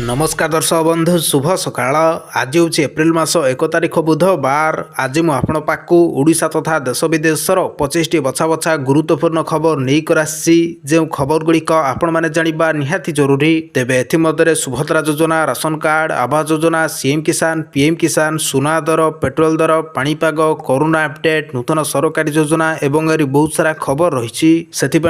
नमस्कार दर्शक बंधु शुभ सकाळ आज हूँ एप्रिल मास 1 तारिख बुधवार। आज मु आपण पाखु ओडिशा तथा देश विदेशर 25टी बछा बछा गुरुत्वपूर्ण खबर नहीं कर जो खबर गुड़िक आपण मैंने जाना निहाती जरूरी। तेबे एथिमध्यरे सुभद्रा योजना, ration card, Awas Yojana, CM किसान, पीएम किसान, सुना दर, पेट्रोल दर, पाणीपाग, कोरोना अपडेट, नूतन सरकारी योजना एवं बहुत सारा खबर रही।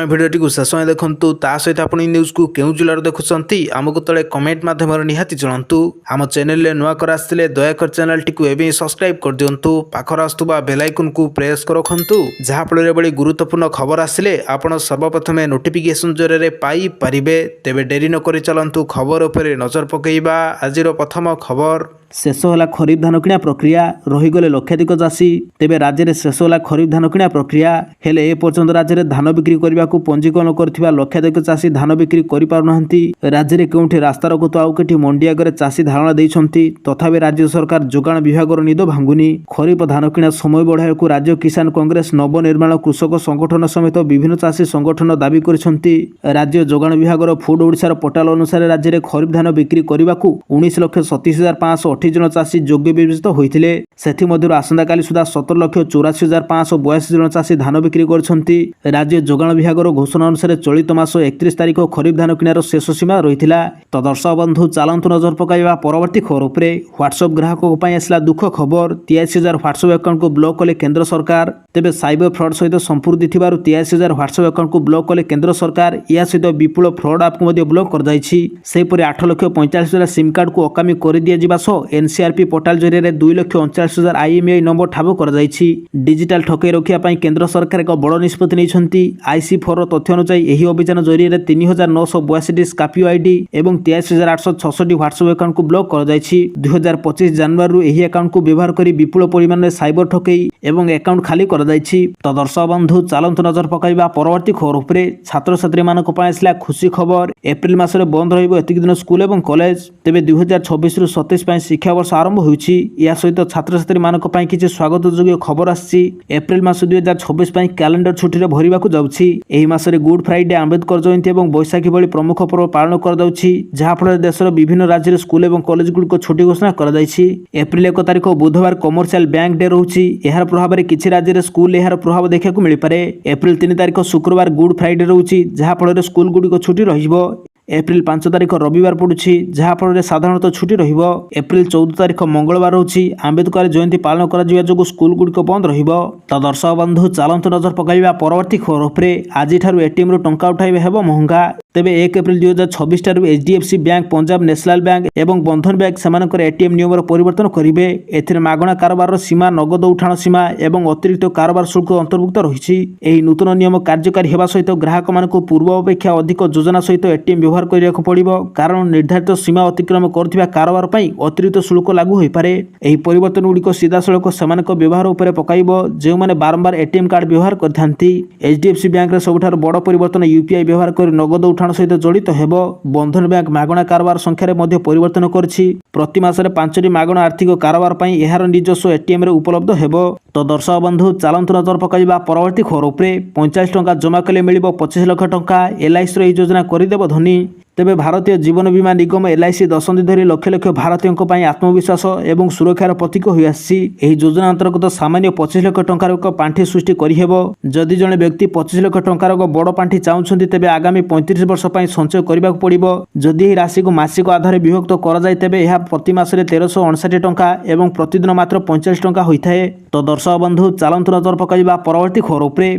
भिडियोटी को शेष देखु। ता सहित आप न्यूज को केउ जिलार देखुंत आमको तले कमेंट माध्यम निहाती जनातु। आम चैनल नुआ कर आसते दयाकर चैनल टी एवं सब्सक्राइब कर दिंतु। पाखर आसुवा बेल आइकन को प्रेस कर रखु जहाँफल बड़ी गुरुत्वपूर्ण खबर आसिले आपण सर्वप्रथमे नोटिफिकेशन जरिए पाई पारिबे। तेबे डेरी नक चलतु खबर उपरे नजर पकईबा। आज प्रथम खबर शेष होला खरीफ धान किणा प्रक्रिया रहीगले लक्षाधिक चाषी। तेबे राज्य में शेष होला खरीफ धान किणा प्रक्रिया हेले ए पर्यंत राज्य में धान बिक्री करने को पंजीकरण करथिबा लक्षाधिक चाषी धान बिक्री करि पारुनाहंती। राज्य में केउठी रास्ता रोको तो आउ केठी मंडी आगे चाषी धारणा देइछंती। तथापि राज्य सरकार जोगाण विभाग निद भांगुनी। खरीफ धान किणा समय बढ़ाइବାକୁ राज्य किसान कांग्रेस, नवनिर्माण कृषक संगठन समेत विभिन्न चाषी संगठन दाबी करिसंती। राज्य जोगाण विभाग फूड ओडिशार पोर्टाल अनुसार राज्य में खरीफ धान बिक्री करने को 19,37,528 जन चाषी योग्य विवेचित होते। से आसंता काली सुधा 17,84,582 जन चाषी धान बिक्री करछंती। राज्य जोगाण विभाग घोषणा अनुसार चलित मास 31 तारिख खरीफ धान किणार शेष सीमा रही। तो दर्शक बंधु चलतु नजर पकाइबा परवर्ती खबर उपरे। व्हाट्सएप ग्राहकों आसला दुख खबर। 83,000 व्हाट्सएप अकाउंट को ब्लॉक कले केंद्र सरकार। तेबे साइबर फ्रॉड सहित संपूर्ति 83,000 व्हाट्सएप अकाउंट को ब्लॉक कले केंद्र सरकार। या सहित विपुल फ्रॉड ऐप को ब्लॉक कर जाइछि। सेहीपरि 8,45,000 सिम कार्ड को अकामी कर दिया जिबा सो एनसीआरपी पोर्टाल जरिए 2,39,000 आईएमईआई नंबर ठाब कर जाइछि। डिजिटल ठकई रोकिया पई केंद्र सरकार एक बड़ निष्पत्ति नैछंती। आईसी4 तथ्य अनुसार एही अभियान जरिए 3,982 स्कापियो आईडी एवं 23,866 व्हाट्सएप अकाउंट को ब्लॉक कर जाइछि। 2025 जनवरी एही अकाउंट को व्यवहार करी विपुल परिमाण में साइबर ठकई एवं अकाउंट खाली कर जाइछि। तो दर्शक बंधु चलतु नजर पकाइबा परवर्ती खबर उपरे। छात्र छात्री मानक पई आसला खुशी खबर। एप्रिल मासरे बंद रहिबो एतिक दिन स्कूल एवं कॉलेज। तेबे 2026 रु 27 पई शिक्षा वर्ष आरंभ होउछि। या सहित छात्र छात्री मानक पई किछि स्वागत योग्य खबर आछि। एप्रिल मास 2026 पई कैलेंडर छुट्टी रे भरिबाकू जाउछि। एही मासरे गुड फ्राइडे, आंबेडकर जयंती एवं बैसाखी भली प्रमुख पर्व पालन कर जाउछि। जहाँ फल देशर विभिन्न राज्य रे स्कूल एवं कॉलेज गुड़िक छुट्टी घोषणा कर जाइछि। एप्रिल 1 तारिख बुधवार कमर्शियल बैंक डे रहउछि। एहार प्रभाव रे किछि राज्य रे स्कूल एहार प्रभाव देखिବାକୁ मिलि पारे। एप्रिल 3 तारिख शुक्रवार गुड फ्राइडे रहउछि। जहाँ फल स्कूल गुड़िक छुट्टी रहिबो। एप्रिल 5 तारिख रविवार पड़ुछि। जहाँ फल साधारणतः छुट्टी रहिबो। एप्रिल 14 तारिख मंगलवार रहउछि। आंबेडकर जयंती पालन करा जिया जोगु स्कूल गुड़िक बंद रहिबो। तो दर्शक बंधु चलतु नजर पकाइबा परवर्ती खबर उपरे। आज ठारू एटीएम रु टंका उठाइबे हेबो महंगा। तेबे 1 एप्रिल 2026 ठारू HDFC bank, Punjab national bank एवं बंधन बैंक सेमानकर एटीएम नियम परिवर्तन करिवे। एथिरे मागणा कारोबार सीमा, नगद उठाण सीमा एवं अतिरिक्त कारोबार शुल्क अंतर्भुक्त रहिछि। एही नूतन नियम कार्यकारी हेबा सहित ग्राहक मानकु पूर्व अपेक्षा अधिक योजना सहित एटीएम व्यवहार करियाको पड़िबो। कारण निर्धारित सीमा अतिक्रम करथिबा कारोबार पई अतिरिक्त शुल्क लागू होई पारे। एही परिवर्तन गुड़िक सीधा सड़क सेमानक व्यवहार उपरे पकाइबो जो माने बारंबार एटीएम कार्ड व्यवहार करथांती। एचडीएफसी बैंक रे सबुठार बड़ परिवर्तन यूपीआई व्यवहार कर नगद उठाण सहित जड़ित हेबो। बंधन बैंक मागणा कारोबार संख्या मध्ये परिवर्तन करछि। प्रति मासरे 5टी मागणा आर्थिक कारोबार पई एहार निजस्व एटीएम रे उपलब्ध हेबो। तो दर्शक बंधु चलंतु नजर पकाइबा परवर्ती खबर उपरे। 50 टंका जमा कले मिलिबो 25 लाख टंका। एलआईसी रो योजना करिदेबो धनी। तेबे भारतीय जीवन बीमा निगम एलआईसी दशंधि धरी लक्ष लक्ष भारतीयों पर आत्मविश्वास एवं सुरक्षार प्रतीक हो आसी। योजना अंतर्गत सामान्य 25 लाख टंकार एक पांठि सृष्टि करिहेबो। जदि जने व्यक्ति 25 लाख टंकार एक बड़ पांठि चाहुछंती तेबे आगामी 35 वर्ष पई संचय करबाक पड़िबो। जदि एही राशि को मासिक आधार विभक्त करा जाय तेबे यह प्रति मासरे 1359 टंका एवं प्रतिदिन मात्र 45 टंका होइथाय। तो दर्शक बंधु चलंतु नजर पकाइबा परवर्ती खबर उपरे।